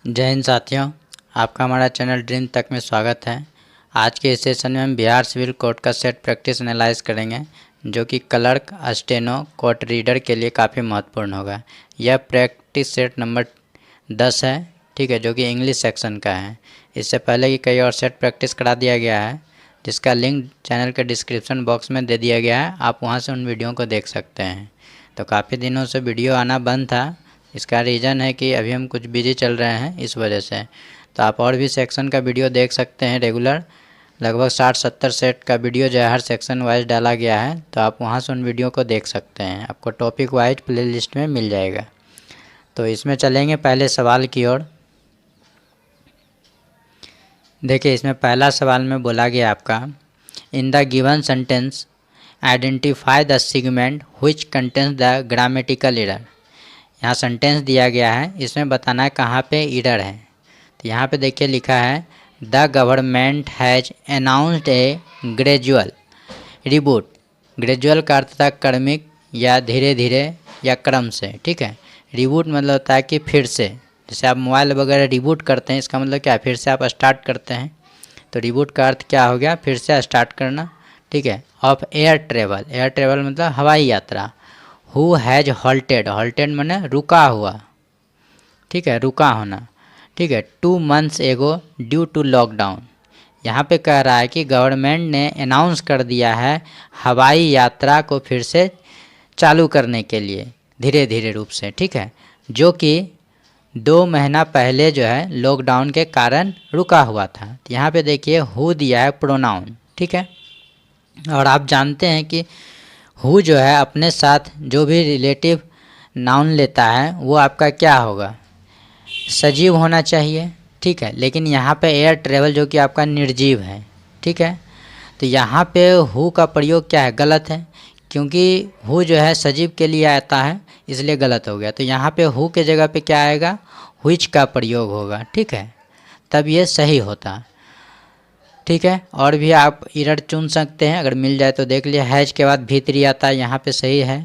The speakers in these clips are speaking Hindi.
जय हिंद साथियों, आपका हमारा चैनल ड्रीम तक में स्वागत है। आज के इस सेशन में हम बिहार सिविल कोर्ट का सेट प्रैक्टिस एनालाइज करेंगे, जो कि क्लर्क, स्टेनो, कोर्ट रीडर के लिए काफ़ी महत्वपूर्ण होगा। यह प्रैक्टिस सेट नंबर 10 है, ठीक है, जो कि इंग्लिश सेक्शन का है। इससे पहले कि कई और सेट प्रैक्टिस करा दिया गया है, जिसका लिंक चैनल के डिस्क्रिप्शन बॉक्स में दे दिया गया है। आप वहाँ से उन वीडियो को देख सकते हैं। तो काफ़ी दिनों से वीडियो आना बंद था, इसका रीज़न है कि अभी हम कुछ बिजी चल रहे हैं, इस वजह से। तो आप और भी सेक्शन का वीडियो देख सकते हैं रेगुलर। लगभग 60-70 सेट का वीडियो जो है हर सेक्शन वाइज डाला गया है, तो आप वहां से उन वीडियो को देख सकते हैं। आपको टॉपिक वाइज प्लेलिस्ट में मिल जाएगा। तो इसमें चलेंगे पहले सवाल की ओर। देखिए, इसमें पहला सवाल में बोला गया आपका, in the given sentence identify the segment which contains the grammatical error. यहाँ सेंटेंस दिया गया है, इसमें बताना है कहाँ पे एरर है। तो यहाँ पे देखिए लिखा है, the government has announced A gradual reboot. Gradual का अर्थ था क्रमिक या धीरे धीरे या क्रम से, ठीक है। रिबूट मतलब होता है कि फिर से, जैसे आप मोबाइल वगैरह रिबूट करते हैं, इसका मतलब क्या है, फिर से आप स्टार्ट करते हैं। तो रिबूट का अर्थ क्या हो गया, फिर से स्टार्ट करना, ठीक है। Of air travel, air travel मतलब हवाई यात्रा। हु हैज़ हॉल्टेड, हॉल्टेड माने रुका हुआ, ठीक है, रुका होना, ठीक है। 2 months एगो ड्यू टू लॉकडाउन। यहाँ पे कह रहा है कि गवर्नमेंट ने अनाउंस कर दिया है हवाई यात्रा को फिर से चालू करने के लिए धीरे धीरे रूप से, ठीक है, जो कि 2 महीना पहले जो है लॉकडाउन के कारण रुका हुआ था। तो यहाँ पे देखिए हु दिया है प्रोनाउन, ठीक है। और आप जानते हैं कि हु जो है अपने साथ जो भी रिलेटिव नाउन लेता है वो आपका क्या होगा, सजीव होना चाहिए, ठीक है। लेकिन यहाँ पे एयर ट्रेवल जो कि आपका निर्जीव है, ठीक है। तो यहाँ पे हु का प्रयोग क्या है, गलत है, क्योंकि हु जो है सजीव के लिए आता है, इसलिए गलत हो गया। तो यहाँ पे हु के जगह पे क्या आएगा, व्हिच का प्रयोग होगा, ठीक है, तब ये सही होता, ठीक है। और भी आप एरर चुन सकते हैं, अगर मिल जाए तो देख लिया। हैज के बाद भीतरी आता है, यहाँ पे सही है।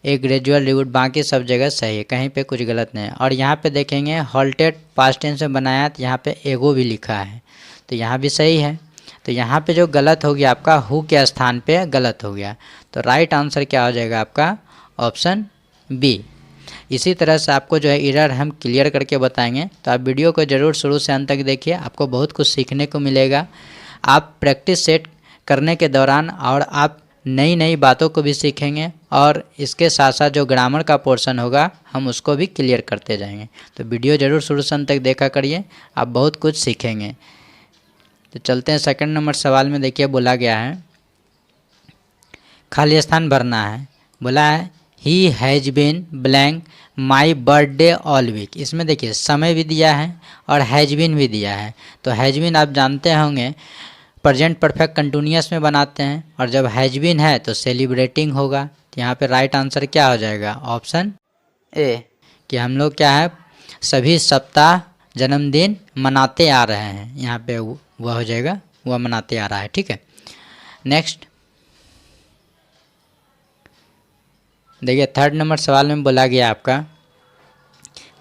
एक ग्रेजुअल रिबूट, बाकी सब जगह सही है, कहीं पे कुछ गलत नहीं है। और यहाँ पे देखेंगे हॉल्टेड पास्ट टेंस में बनाया, तो यहाँ पे एगो भी लिखा है, तो यहाँ भी सही है। तो यहाँ पे जो गलत हो गया आपका, हु के स्थान पे गलत हो गया। तो राइट आंसर क्या हो जाएगा आपका, ऑप्शन बी। इसी तरह से आपको जो है एरर हम क्लियर करके बताएंगे, तो आप वीडियो को ज़रूर शुरू से अंत तक देखिए, आपको बहुत कुछ सीखने को मिलेगा। आप प्रैक्टिस सेट करने के दौरान और आप नई नई बातों को भी सीखेंगे, और इसके साथ साथ जो ग्रामर का पोर्शन होगा हम उसको भी क्लियर करते जाएंगे। तो वीडियो ज़रूर शुरू से अंत तक देखा करिए, आप बहुत कुछ सीखेंगे। तो चलते हैं सेकंड नंबर सवाल में। देखिए बोला गया है, खाली स्थान भरना है। बोला है he has been blank my birthday all week. इसमें देखिए समय भी दिया है और हैज़ बीन भी दिया है। तो हैज़ बीन आप जानते होंगे प्रेजेंट परफेक्ट कंटिन्यूअस में बनाते हैं, और जब हैज़ बीन है तो सेलिब्रेटिंग होगा। तो यहाँ पे राइट आंसर क्या हो जाएगा, ऑप्शन ए, कि हम लोग क्या है सभी सप्ताह जन्मदिन मनाते आ रहे हैं। यहाँ पे वह हो जाएगा, वह मनाते आ रहा है, ठीक है। नेक्स्ट देखिए थर्ड नंबर सवाल में बोला गया आपका,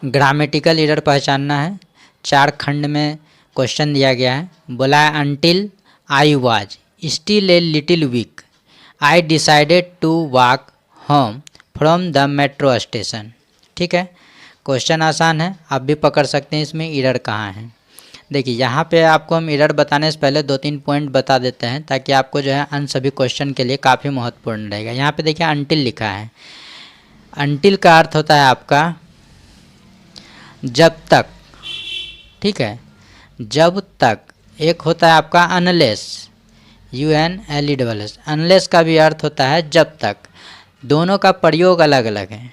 ग्रामेटिकल एरर पहचानना है। 4 खंड में क्वेश्चन दिया गया है। बोला है until I was still a little weak I decided to walk home from the metro station, ठीक है। क्वेश्चन आसान है, आप भी पकड़ सकते हैं इसमें एरर कहाँ है। देखिए यहाँ पे आपको हम एरर बताने से पहले 2-3 पॉइंट बता देते हैं, ताकि आपको जो है अन्य सभी क्वेश्चन के लिए काफ़ी महत्वपूर्ण रहेगा। यहाँ पे देखिए अंटिल लिखा है। अंटिल का अर्थ होता है आपका जब तक, ठीक है, जब तक। एक होता है आपका अनलेस, UNLESS, अनलेस का भी अर्थ होता है जब तक। दोनों का प्रयोग अलग अलग है।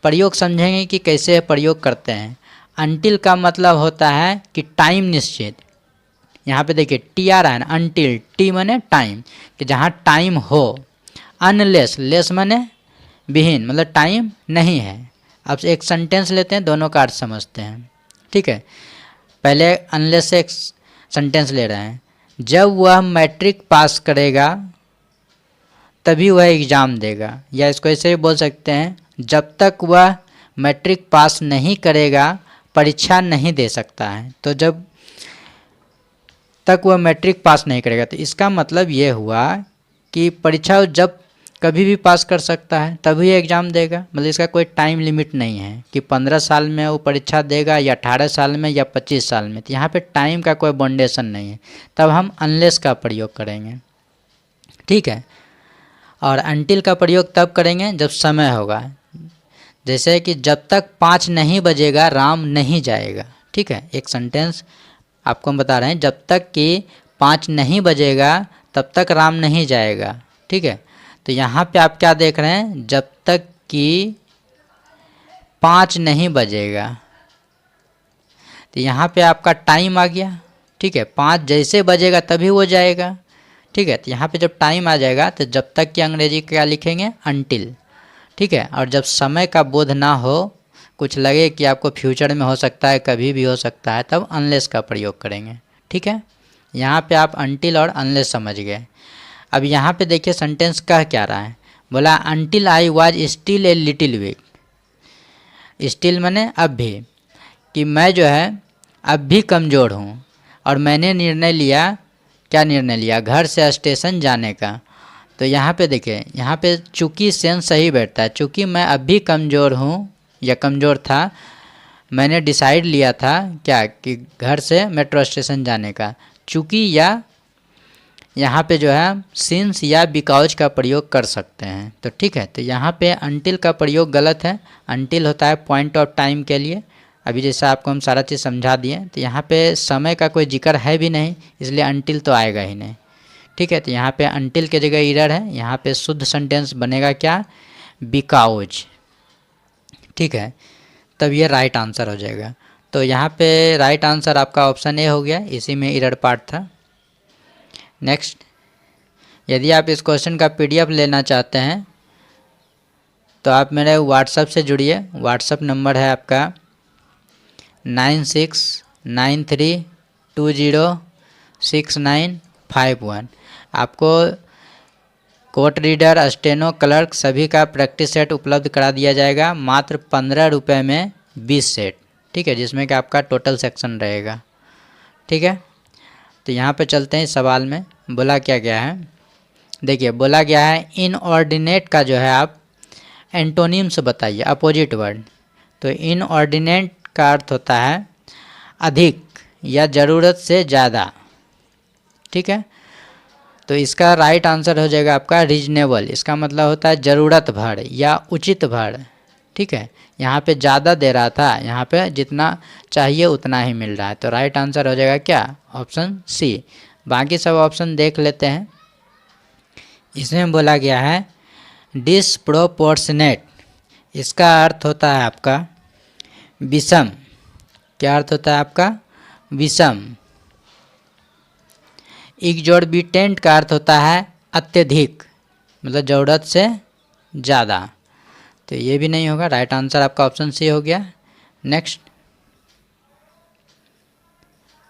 प्रयोग समझेंगे कि कैसे प्रयोग करते हैं। अंटिल का मतलब होता है कि टाइम निश्चित। यहाँ पे देखिए टी आ रहा है ना, अंटिल, टी माने टाइम, कि जहाँ टाइम हो। अनलेस, लेस माने विहीन, मतलब टाइम नहीं है। अब एक सेंटेंस लेते हैं, दोनों का अर्थ समझते हैं, ठीक है। पहले अनलेस से एक सेंटेंस ले रहे हैं, जब वह मैट्रिक पास करेगा तभी वह एग्ज़ाम देगा। या इसको ऐसे भी बोल सकते हैं, जब तक वह मैट्रिक पास नहीं करेगा परीक्षा नहीं दे सकता है, तो जब तक वह मैट्रिक पास नहीं करेगा। तो इसका मतलब ये हुआ कि परीक्षा जब कभी भी पास कर सकता है तभी एग्ज़ाम देगा, मतलब इसका कोई टाइम लिमिट नहीं है कि 15 साल में वो परीक्षा देगा या 18 साल में या 25 साल में। तो यहाँ पे टाइम का कोई बाउंडेशन नहीं है, तब हम अनलेस का प्रयोग करेंगे, ठीक है। और अनटिल का प्रयोग तब करेंगे जब समय होगा, जैसे कि जब तक 5 नहीं बजेगा राम नहीं जाएगा, ठीक है। एक सेंटेंस आपको हम बता रहे हैं, जब तक कि 5 नहीं बजेगा तब तक राम नहीं जाएगा, ठीक है। तो यहाँ पे आप क्या देख रहे हैं, जब तक कि 5 नहीं बजेगा, तो यहाँ पे आपका टाइम आ गया, ठीक है। 5 जैसे बजेगा तभी वो जाएगा, ठीक है। तो यहाँ पे जब टाइम आ जाएगा तो जब तक की अंग्रेजी क्या लिखेंगे, अनटिल, ठीक है। और जब समय का बोध ना हो, कुछ लगे कि आपको फ्यूचर में हो सकता है, कभी भी हो सकता है, तब अनलेस का प्रयोग करेंगे, ठीक है। यहाँ पे आप अनटिल और अनलेस समझ गए। अब यहाँ पे देखिए सेंटेंस कह क्या रहा है, बोला until I was still a little week. Still माने अब भी, कि मैं जो है अब भी कमज़ोर हूँ और मैंने निर्णय लिया, क्या निर्णय लिया, घर से स्टेशन जाने का। तो यहाँ पे देखिए, यहाँ पे चूँकि सेंस सही बैठता है, चूँकि मैं अब भी कमज़ोर हूँ या कमज़ोर था, मैंने डिसाइड लिया था क्या, कि घर से मेट्रो स्टेशन जाने का। चूँकि या यहाँ पे जो है सिंस या बिकॉज का प्रयोग कर सकते हैं, तो ठीक है। तो यहाँ पे अनटिल का प्रयोग गलत है। अनटिल होता है पॉइंट ऑफ टाइम के लिए, अभी जैसा आपको हम सारा चीज़ समझा दिए। तो यहाँ पे समय का कोई जिक्र है भी नहीं, इसलिए अनटिल तो आएगा ही नहीं, ठीक है। तो यहाँ पे अनटिल के जगह इरर है, यहाँ पे शुद्ध सेंटेंस बनेगा क्या, बिकॉज, ठीक है। तब ये राइट आंसर हो जाएगा। तो यहाँ पे राइट आंसर आपका ऑप्शन ए हो गया, इसी में इरर पार्ट था। नेक्स्ट, यदि आप इस क्वेश्चन का PDF लेना चाहते हैं तो आप मेरे व्हाट्सएप से जुड़िए। व्हाट्सएप नंबर है आपका 9693206951। आपको कोर्ट रीडर, स्टेनो, क्लर्क सभी का प्रैक्टिस सेट उपलब्ध करा दिया जाएगा मात्र 15 रुपये में 20 सेट, ठीक है, जिसमें कि आपका टोटल सेक्शन रहेगा, ठीक है। तो यहाँ पे चलते हैं सवाल में, बोला क्या गया है। देखिए बोला गया है इनऑर्डिनेट का जो है आप एंटोनिम्स बताइए, अपोजिट वर्ड। तो इनऑर्डिनेट का अर्थ होता है अधिक या ज़रूरत से ज़्यादा, ठीक है। तो इसका राइट आंसर हो जाएगा आपका रीजनेबल। इसका मतलब होता है ज़रूरत भर या उचित भर, ठीक है। यहाँ पे ज़्यादा दे रहा था, यहाँ पे जितना चाहिए उतना ही मिल रहा है। तो राइट आंसर हो जाएगा क्या, ऑप्शन सी। बाकी सब ऑप्शन देख लेते हैं। इसमें बोला गया है डिसप्रोपोर्शनेट, इसका अर्थ होता है आपका विषम। क्या अर्थ होता है आपका, विषम। एग्जॉर्बिटेंट का अर्थ होता है अत्यधिक, मतलब ज़रूरत से ज़्यादा। तो ये भी नहीं होगा, राइट आंसर आपका ऑप्शन सी हो गया। नेक्स्ट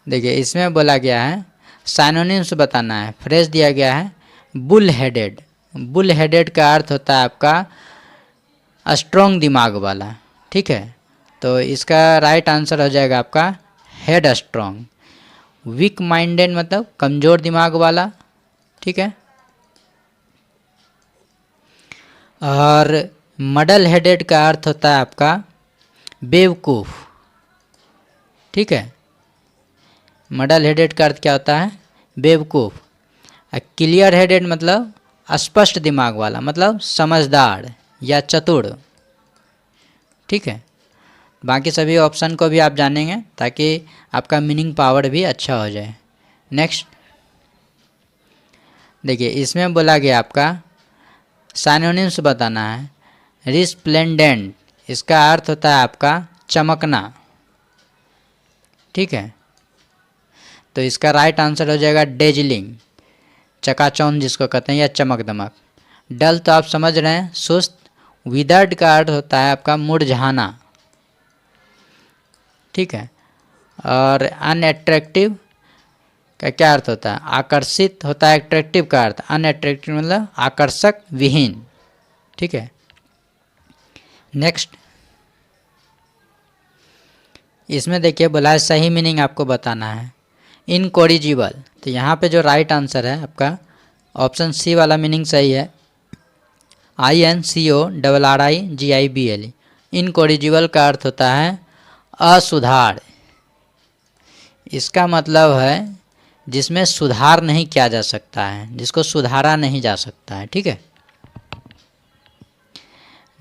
देखिए, इसमें बोला गया है साइनोनिम्स बताना है। फ्रेज दिया गया है बुल हेडेड। बुल हेडेड का अर्थ होता है आपका स्ट्रॉन्ग दिमाग वाला, ठीक है। तो इसका राइट आंसर हो जाएगा आपका हेड स्ट्रॉन्ग। वीक माइंडेड मतलब कमज़ोर दिमाग वाला, ठीक है। और मडल हेडेड का अर्थ होता है आपका बेवकूफ़, ठीक है। मडल हेडेड का अर्थ क्या होता है, बेवकूफ़। क्लियर हेडेड मतलब स्पष्ट दिमाग वाला, मतलब समझदार या चतुर, ठीक है। बाकी सभी ऑप्शन को भी आप जानेंगे ताकि आपका मीनिंग पावर भी अच्छा हो जाए। नेक्स्ट देखिए, इसमें बोला गया आपका साइनोनिम्स बताना है। रिस्प्लेंडेंट, इसका अर्थ होता है आपका चमकना, ठीक है। तो इसका राइट आंसर हो जाएगा डेजलिंग, चकाचौंध जिसको कहते हैं, या चमक दमक। डल तो आप समझ रहे हैं, सुस्त। विदर्ड का अर्थ होता है आपका मुरझाना, ठीक है। और अनएट्रैक्टिव का क्या अर्थ होता है, आकर्षित होता है एट्रैक्टिव का अर्थ। अनएट्रैक्टिव मतलब आकर्षक विहीन, ठीक है। नेक्स्ट, इसमें देखिए बोला है सही मीनिंग आपको बताना है। इनकॉरिजिबल, तो यहाँ पे जो राइट आंसर है आपका ऑप्शन सी वाला मीनिंग सही है। INCORRIGIBLE, इनकॉरिजिबल का अर्थ होता है असुधार। इसका मतलब है जिसमें सुधार नहीं किया जा सकता है, जिसको सुधारा नहीं जा सकता है। ठीक है,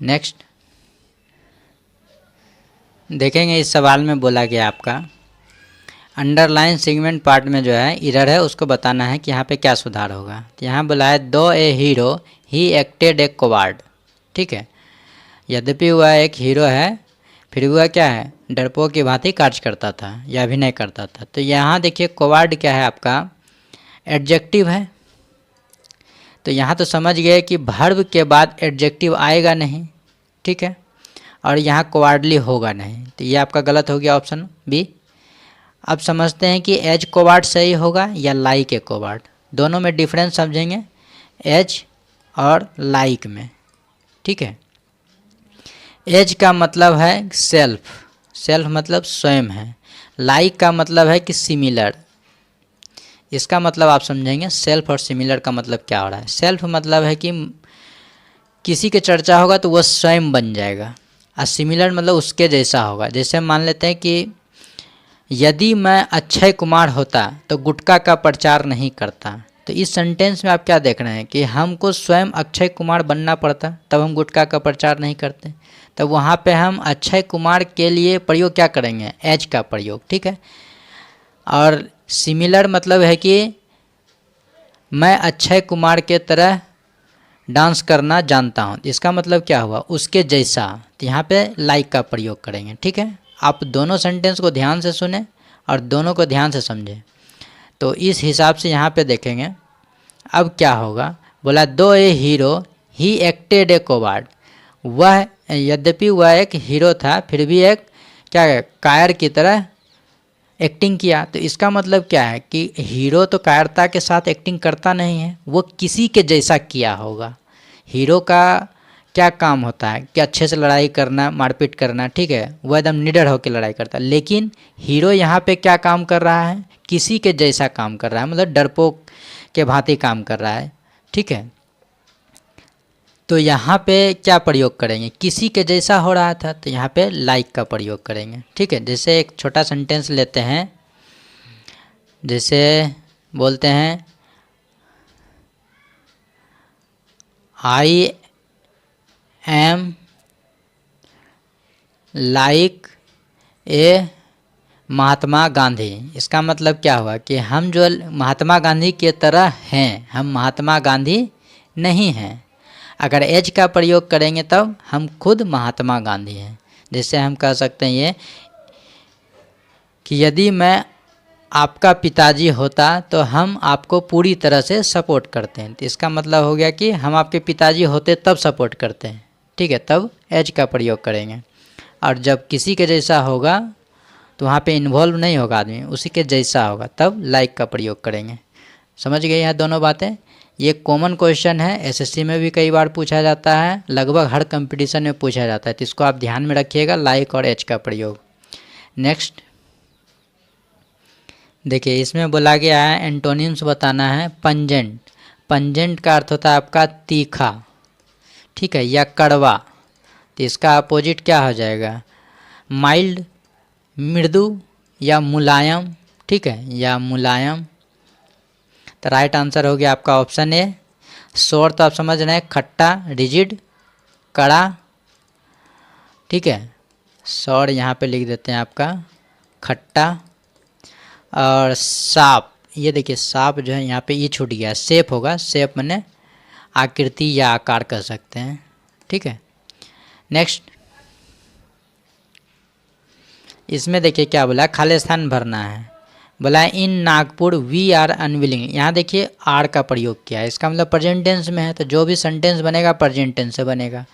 नेक्स्ट देखेंगे। इस सवाल में बोला गया आपका अंडरलाइन सेगमेंट पार्ट में जो है एरर है उसको बताना है कि यहाँ पे क्या सुधार होगा। तो यहाँ बोला है दो ए हीरो ही एक्टेड ए कोवार्ड। ठीक है, यद्यपि वह एक हीरो है फिर वह क्या है, डरपोक की भांति कार्य करता था या अभिनय करता था। तो यहाँ देखिए कोवार्ड क्या है आपका, एडजेक्टिव है। तो यहाँ तो समझ गए कि वर्ब के बाद एडजेक्टिव आएगा नहीं। ठीक है, और यहाँ कोवार्डली होगा नहीं, तो ये आपका गलत हो गया ऑप्शन बी। अब समझते हैं कि एज कोवार्ड सही होगा या लाइक ए कोवार्ड, दोनों में डिफरेंस समझेंगे एज और लाइक में। ठीक है, एज का मतलब है सेल्फ, सेल्फ मतलब स्वयं है। लाइक का मतलब है कि सिमिलर। इसका मतलब आप समझेंगे सेल्फ और सिमिलर का मतलब क्या हो रहा है। सेल्फ मतलब है कि किसी के चर्चा होगा तो वह स्वयं बन जाएगा, और सिमिलर मतलब उसके जैसा होगा। जैसे मान लेते हैं कि यदि मैं अक्षय कुमार होता तो गुटखा का प्रचार नहीं करता। तो इस सेंटेंस में आप क्या देख रहे हैं कि हमको स्वयं अक्षय कुमार बनना पड़ता तब हम गुटखा का प्रचार नहीं करते। तब वहाँ पे हम अक्षय कुमार के लिए प्रयोग क्या करेंगे, एज का प्रयोग। ठीक है, और सिमिलर मतलब है कि मैं अक्षय कुमार के तरह डांस करना जानता हूँ। इसका मतलब क्या हुआ, उसके जैसा। तो यहाँ पे लाइक का प्रयोग करेंगे। ठीक है, आप दोनों सेंटेंस को ध्यान से सुने और दोनों को ध्यान से समझें। तो इस हिसाब से यहाँ पे देखेंगे अब क्या होगा। बोला दो ए हीरो ही एक्टेड ए कोवार्ड, वह यद्यपि वह एक हीरो था फिर भी एक क्या है, कायर की तरह एक्टिंग किया। तो इसका मतलब क्या है कि हीरो तो कायरता के साथ एक्टिंग करता नहीं है, वो किसी के जैसा किया होगा। हीरो का क्या काम होता है कि अच्छे से लड़ाई करना, मारपीट करना। ठीक है, वह एकदम निडर होकर लड़ाई करता है। लेकिन हीरो यहाँ पे क्या काम कर रहा है, किसी के जैसा काम कर रहा है, मतलब डरपोक के भांति काम कर रहा है। ठीक है, तो यहाँ पे क्या प्रयोग करेंगे, किसी के जैसा हो रहा था तो यहाँ पे लाइक का प्रयोग करेंगे। ठीक है, जैसे एक छोटा सेंटेंस लेते हैं, जैसे बोलते हैं I am like a Mahatma Gandhi. इसका मतलब क्या हुआ कि हम जो महात्मा गांधी के तरह हैं, हम महात्मा गांधी नहीं हैं। अगर एज का प्रयोग करेंगे तब हम खुद महात्मा गांधी हैं। जैसे हम कह सकते हैं ये कि यदि मैं आपका पिताजी होता तो हम आपको पूरी तरह से सपोर्ट करते हैं। तो इसका मतलब हो गया कि हम आपके पिताजी होते तब सपोर्ट करते हैं। ठीक है, तब एज का प्रयोग करेंगे। और जब किसी के जैसा होगा तो वहाँ पे इन्वॉल्व नहीं होगा आदमी, उसी के जैसा होगा, तब लाइक का प्रयोग करेंगे। समझ गए यहाँ दोनों बातें। ये कॉमन क्वेश्चन है, एसएससी में भी कई बार पूछा जाता है, लगभग हर कंपटीशन में पूछा जाता है। तो इसको आप ध्यान में रखिएगा, लाइक और एज का प्रयोग। नेक्स्ट देखिए, इसमें बोला गया है एंटोनिम्स बताना है। पंजेंट, पंजेंट का अर्थ होता है आपका तीखा। ठीक है, या कड़वा। तो इसका अपोजिट क्या हो जाएगा, माइल्ड, मृदु या मुलायम। ठीक है, या मुलायम। तो राइट आंसर हो गया आपका ऑप्शन ए। सोर तो आप समझ रहे हैं, खट्टा, रिजिड, कड़ा। ठीक है, सोर यहाँ पे लिख देते हैं आपका खट्टा। और साप, ये देखिए साप जो है यहाँ पे ये छूट गया, शेप होगा, शेप माने आकृति या आकार कह सकते हैं। ठीक है, नेक्स्ट इसमें देखिए क्या बोला, खाली स्थान भरना है। बोला है इन नागपुर वी आर अनविलिंग। यहाँ देखिए आर का प्रयोग किया है, इसका मतलब प्रेजेंट टेंस में है। तो जो भी सेंटेंस बनेगा प्रेजेंट टेंस से बनेगा।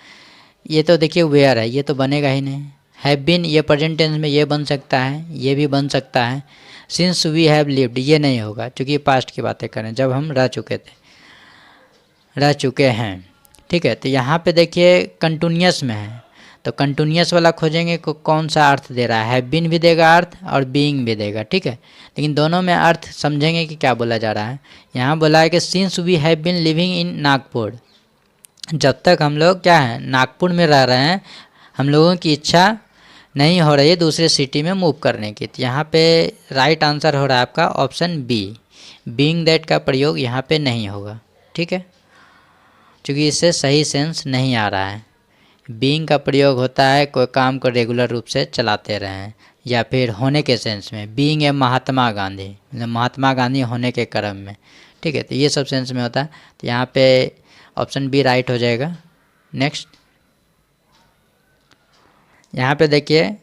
ये तो देखिए वेयर है, ये तो बनेगा ही नहीं। हैव बीन, ये प्रेजेंट टेंस में ये बन सकता है, ये भी बन सकता है। सिंस वी हैव लिव्ड, ये नहीं होगा क्योंकि पास्ट की बातें करें, जब हम रह चुके थे, रह चुके हैं। ठीक है, तो यहाँ पे देखिए कंटिन्यूअस में है, तो कंटिन्यूस वाला खोजेंगे कौन सा अर्थ दे रहा है, हैव बीन भी देगा अर्थ और बीइंग भी देगा, ठीक है। लेकिन दोनों में अर्थ समझेंगे कि क्या बोला जा रहा है। यहाँ बोला है कि since we have been living in Nagpur, जब तक हम लोग क्या है नागपुर में रह रहे हैं, हम लोगों की इच्छा नहीं हो रही है दूसरे सिटी में मूव करने की। तो यहाँ पे राइट आंसर हो रहा है आपका ऑप्शन बी, बीइंग दैट का प्रयोग यहाँ पे नहीं होगा, ठीक है, क्योंकि इससे सही सेंस नहीं आ रहा है। बीइंग का प्रयोग होता है कोई काम को रेगुलर रूप से चलाते रहें, या फिर होने के सेंस में, बीइंग ए महात्मा गांधी, मतलब महात्मा गांधी होने के क्रम में, ठीक है। तो ये सब सेंस में होता है। तो यहाँ पे ऑप्शन बी राइट हो जाएगा। नेक्स्ट यहाँ पे देखिए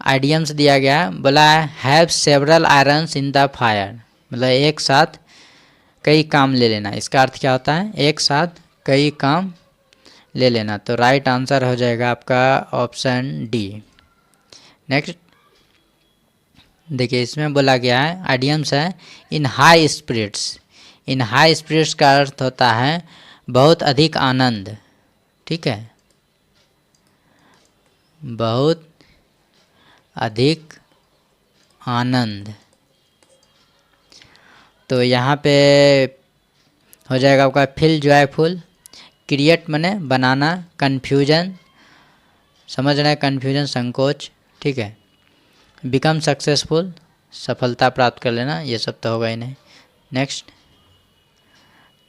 आइडियम्स दिया गया, बोला है have several irons in the fire, मतलब एक साथ कई काम ले लेना। इसका अर्थ क्या होता है, एक साथ कई काम ले लेना। तो राइट आंसर हो जाएगा आपका ऑप्शन डी। नेक्स्ट देखिए इसमें बोला गया है आइडियम्स है in high spirits. In high spirits का अर्थ होता है बहुत अधिक आनंद, ठीक है, बहुत अधिक आनंद। तो यहाँ पे हो जाएगा आपका फील जॉयफुल, क्रिएट मने बनाना, कन्फ्यूजन समझ रहे हैं, कन्फ्यूजन संकोच, ठीक है, बिकम सक्सेसफुल सफलता प्राप्त कर लेना, ये सब तो होगा ही नहीं। नेक्स्ट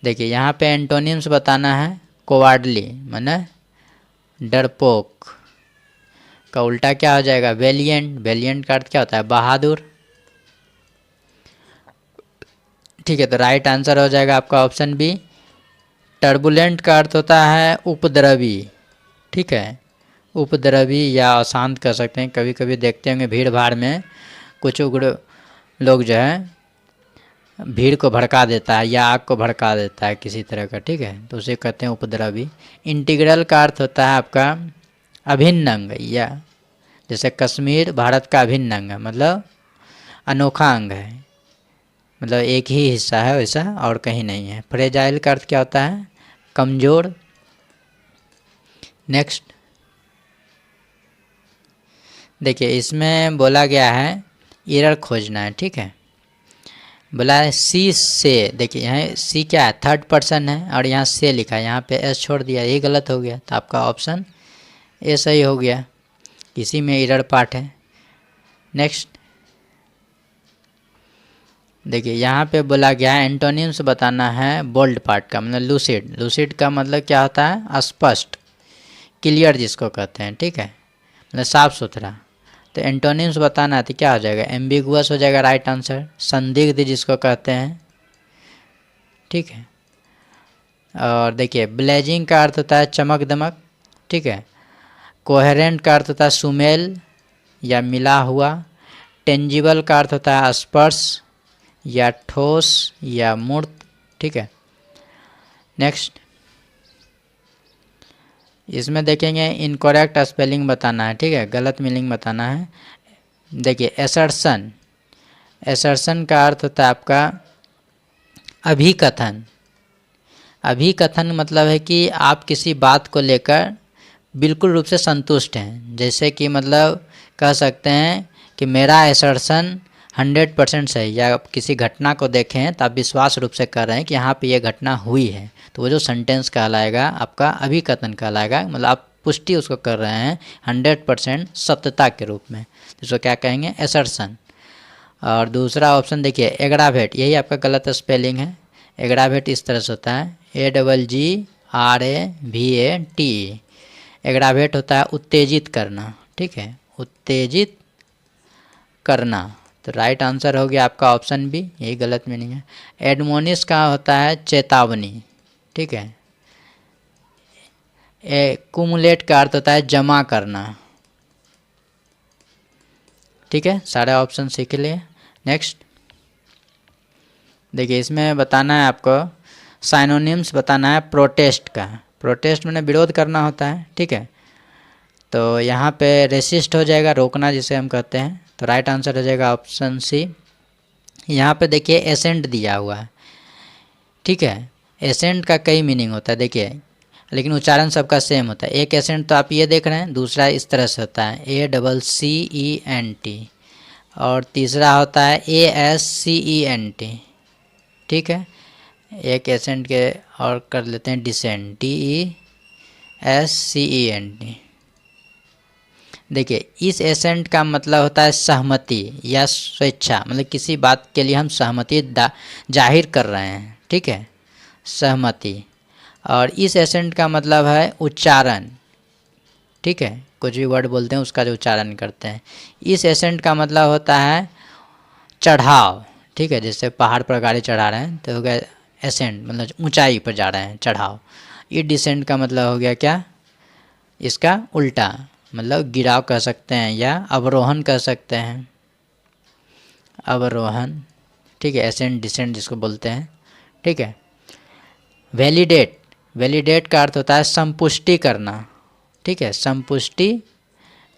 देखिए यहाँ पे एंटोनिम्स बताना है, कोवार्डली मने डरपोक का उल्टा क्या हो जाएगा, वेलिएंट। वेलिएंट का अर्थ क्या होता है, बहादुर, ठीक है। तो राइट आंसर हो जाएगा आपका ऑप्शन बी। टर्बुलेंट का अर्थ होता है उपद्रवी, ठीक है, उपद्रवी या अशांत कर सकते हैं। कभी कभी देखते होंगे भीड़ भाड़ में कुछ उग्र लोग जो है भीड़ को भड़का देता है या आग को भड़का देता है किसी तरह का, ठीक है, तो उसे कहते हैं उपद्रवी। इंटीग्रल का अर्थ होता है आपका अभिन्न अंग, या जैसे कश्मीर भारत का अभिन्न अंग है, मतलब अनोखा अंग है, मतलब एक ही हिस्सा है वैसा और कहीं नहीं है। फ्रेजाइल का अर्थ क्या होता है, कमज़ोर। नेक्स्ट देखिए इसमें बोला गया है एरर खोजना है, ठीक है। बोला है सी से, देखिए यहाँ सी क्या है, थर्ड पर्सन है और यहाँ से लिखा है, यहाँ पे एस छोड़ दिया, ये गलत हो गया। तो आपका ऑप्शन ए सही हो गया, इसी में एरर पार्ट है। नेक्स्ट देखिए यहाँ पे बोला गया है एंटोनिम्स बताना है बोल्ड पार्ट का, मतलब लूसिड। लूसिड का मतलब क्या होता है, स्पष्ट, क्लियर जिसको कहते हैं, ठीक है, मतलब साफ सुथरा। तो एंटोनिम्स बताना है तो क्या हो जाएगा, एम्बिगुअस हो जाएगा राइट आंसर, संदिग्ध जिसको कहते हैं, ठीक है। और देखिए ब्लेजिंग का अर्थ होता है चमक दमक, ठीक है। कोहेरेंट का अर्थ होता है सुमेल या मिला हुआ। टेंजिबल का अर्थ होता है स्पर्श या ठोस या मूर्त, ठीक है। नेक्स्ट इसमें देखेंगे इनकरेक्ट स्पेलिंग बताना है, ठीक है, गलत मीनिंग बताना है। देखिए एसर्शन, एसर्शन का अर्थ होता है आपका अभिकथन। अभिकथन मतलब है कि आप किसी बात को लेकर बिल्कुल रूप से संतुष्ट हैं, जैसे कि मतलब कह सकते हैं कि मेरा एसर्शन 100% सही, या आप किसी घटना को देखें तो आप विश्वास रूप से कर रहे हैं कि यहाँ पे ये घटना हुई है, तो वो जो सेंटेंस कहलाएगा आपका अभिकथन कहलाएगा, मतलब आप पुष्टि उसको कर रहे हैं 100% सत्यता के रूप में, जिसको क्या कहेंगे, एसर्शन। और दूसरा ऑप्शन देखिए एग्रावेट, यही आपका गलत स्पेलिंग है। एग्रावेट इस तरह से होता है AGGRAVAT। एग्रावेट होता है उत्तेजित करना, ठीक है, उत्तेजित करना। तो राइट आंसर हो गया आपका ऑप्शन बी, यही गलत मीनिंग है। एडमोनिश का होता है चेतावनी, ठीक है। कुमुलेट का अर्थ होता है जमा करना, ठीक है, सारे ऑप्शन सीख लिए। नेक्स्ट देखिए इसमें बताना है आपको साइनोनिम्स बताना है प्रोटेस्ट का। प्रोटेस्ट में विरोध करना होता है, ठीक है। तो यहाँ पे रेसिस्ट हो जाएगा रोकना जिसे हम कहते हैं, तो राइट आंसर हो जाएगा ऑप्शन सी। यहाँ पे देखिए एसेंट दिया हुआ है, ठीक है। एसेंट का कई मीनिंग होता है, देखिए लेकिन उच्चारण सबका सेम होता है। एक एसेंट तो आप ये देख रहे हैं, दूसरा इस तरह से होता है ACCENT, और तीसरा होता है ASCENT। ठीक है, एक एसेंट के और कर लेते हैं डिसेंट, DESCENT। देखिए, इस एसेंट का मतलब होता है सहमति या स्वेच्छा, मतलब किसी बात के लिए हम सहमति जाहिर कर रहे हैं। ठीक है, सहमति। और इस एसेंट का मतलब है उच्चारण। ठीक है, कुछ भी वर्ड बोलते हैं उसका जो उच्चारण करते हैं। इस एसेंट का मतलब होता है चढ़ाव। ठीक है, जैसे पहाड़ पर गाड़ी चढ़ा रहे हैं तो हो गया एसेंट, मतलब ऊंचाई पर जा रहे हैं, चढ़ाव। ये डिसेंट का मतलब हो गया क्या, इसका उल्टा, मतलब गिराव कह सकते हैं या अवरोहण कह सकते हैं, अवरोहण। ठीक है, एसेंट डिसेंट जिसको बोलते हैं। ठीक है, वैलिडेट, वैलिडेट का अर्थ होता है संपुष्टि करना। ठीक है, संपुष्टि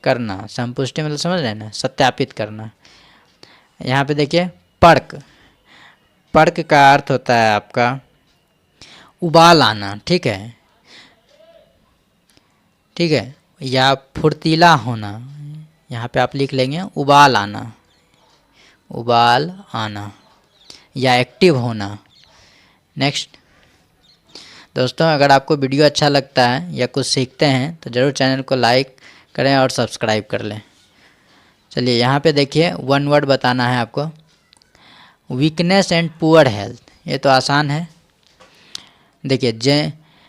करना, संपुष्टि मतलब समझ रहे हैं ना, सत्यापित करना। यहाँ पे देखिए पर्क, पर्क का अर्थ होता है आपका उबाल आना। ठीक है, ठीक है, या फुर्तीला होना। यहाँ पे आप लिख लेंगे उबाल आना, उबाल आना, या एक्टिव होना। नेक्स्ट दोस्तों, अगर आपको वीडियो अच्छा लगता है या कुछ सीखते हैं तो ज़रूर चैनल को लाइक करें और सब्सक्राइब कर लें। चलिए यहाँ पे देखिए, वन वर्ड बताना है आपको, वीकनेस एंड पुअर हेल्थ। ये तो आसान है। देखिए,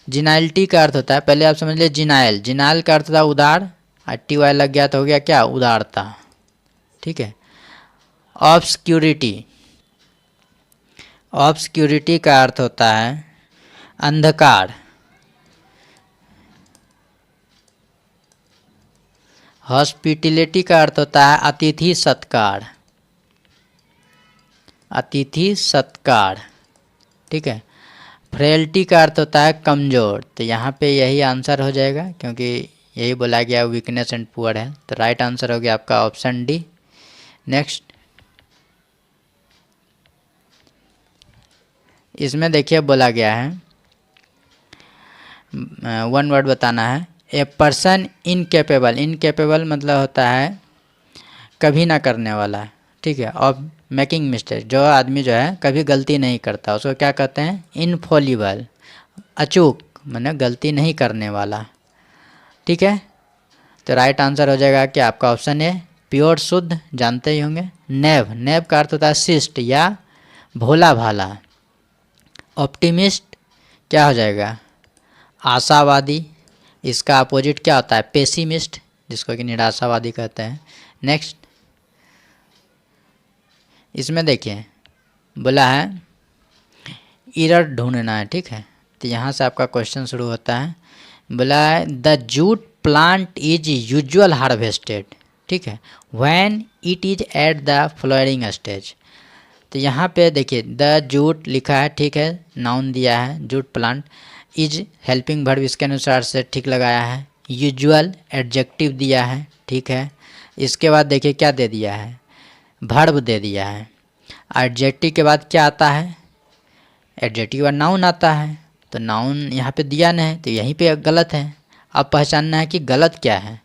जिनाइलिटी का अर्थ होता है, पहले आप समझ लीजिए जिनाइल, जिनाइल का अर्थ था उदार, TY लग गया तो हो गया क्या, उदारता। ठीक है, ऑब्सक्यूरिटी, ऑब्सक्यूरिटी का अर्थ होता है अंधकार। हॉस्पिटलिटी का अर्थ होता है अतिथि सत्कार, अतिथि सत्कार। ठीक है, फ्रेलिटी का अर्थ होता है कमज़ोर। तो यहाँ पे यही आंसर हो जाएगा, क्योंकि यही बोला गया वीकनेस एंड पुअर है। तो राइट आंसर हो गया आपका ऑप्शन डी। नेक्स्ट, इसमें देखिए बोला गया है, वन वर्ड बताना है, ए पर्सन इनकेपेबल। इनकेपेबल मतलब होता है कभी ना करने वाला। ठीक है, और मेकिंग मिस्टेक, जो आदमी जो है कभी गलती नहीं करता उसको क्या कहते हैं, इनफॉलिबल, अचूक, माने गलती नहीं करने वाला। ठीक है, तो राइट आंसर हो जाएगा कि आपका ऑप्शन है प्योर, शुद्ध, जानते ही होंगे। नेव, नेव का अर्थ होता है शिष्ट या भोला भाला। ऑप्टिमिस्ट क्या हो जाएगा, आशावादी। इसका अपोजिट क्या होता है, पेसिमिस्ट, जिसको कि निराशावादी कहते हैं। नेक्स्ट, इसमें देखिए बोला है एरर ढूंढना है। ठीक है, तो यहाँ से आपका क्वेश्चन शुरू होता है। बोला है the jute plant is usual harvested. ठीक है, when it is at the flooring stage. तो यहाँ पे देखिए द जूट लिखा है। ठीक है, नाउन दिया है jute plant, is helping verb इसके अनुसार से ठीक लगाया है, यूजुअल एडजेक्टिव दिया है। ठीक है, इसके बाद देखिए क्या दे दिया है, वर्ब दे दिया है। एडजेक्टिव के बाद क्या आता है, एडजेक्टिव के बाद नाउन आता है। तो नाउन यहाँ पे दिया नहीं, तो यहीं पे गलत है। अब पहचानना है कि गलत क्या है,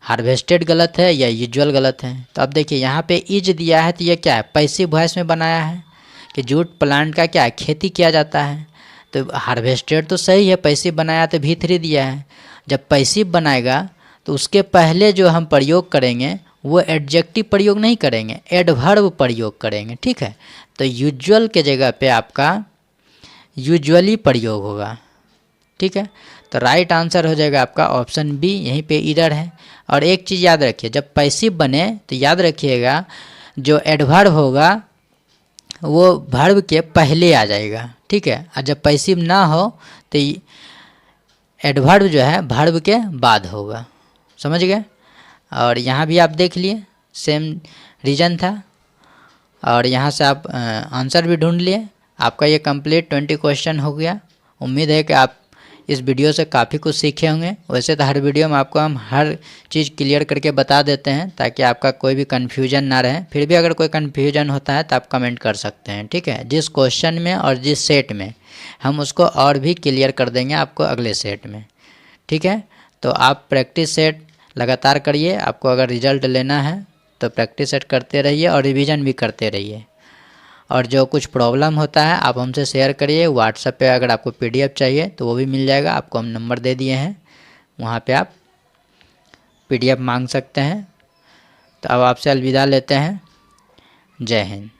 हार्वेस्टेड गलत है या यूजुअल गलत है। तो अब देखिए यहाँ पे इज दिया है, तो ये क्या है, पैसिव वॉइस में बनाया है कि जूट प्लांट का क्या है, खेती किया जाता है। तो हार्वेस्टेड तो सही है, पैसिव बनाया तो V3 दिया है। जब पैसिव बनाएगा तो उसके पहले जो हम प्रयोग करेंगे वो एडजेक्टिव प्रयोग नहीं करेंगे, एडवर्ब प्रयोग करेंगे। ठीक है, तो यूजुअल के जगह पे आपका यूजुअली प्रयोग होगा। ठीक है, तो राइट आंसर हो जाएगा आपका ऑप्शन बी, यहीं पे एरर है। और एक चीज़ याद रखिए, जब पैसिव बने तो याद रखिएगा जो एडवर्ब होगा वो वर्ब के पहले आ जाएगा। ठीक है, और जब पैसिव ना हो तो एडवर्ब जो है वर्ब के बाद होगा। समझ गए। और यहाँ भी आप देख लिए सेम रीजन था, और यहाँ से आप आंसर भी ढूंढ लिए। आपका ये कंप्लीट 20 क्वेश्चन हो गया। उम्मीद है कि आप इस वीडियो से काफ़ी कुछ सीखे होंगे। वैसे तो हर वीडियो में आपको हम हर चीज़ क्लियर करके बता देते हैं ताकि आपका कोई भी कन्फ्यूजन ना रहे। फिर भी अगर कोई कन्फ्यूजन होता है तो आप कमेंट कर सकते हैं, ठीक है। जिस क्वेश्चन में और जिस सेट में, हम उसको और भी क्लियर कर देंगे आपको अगले सेट में, ठीक है। तो आप प्रैक्टिस सेट लगातार करिए। आपको अगर रिजल्ट लेना है तो प्रैक्टिस सेट करते रहिए और रिवीजन भी करते रहिए। और जो कुछ प्रॉब्लम होता है आप हमसे शेयर करिए। व्हाट्सएप पे अगर आपको पीडीएफ चाहिए तो वो भी मिल जाएगा, आपको हम नंबर दे दिए हैं, वहाँ पे आप पीडीएफ मांग सकते हैं। तो अब आपसे अलविदा लेते हैं। जय हिंद।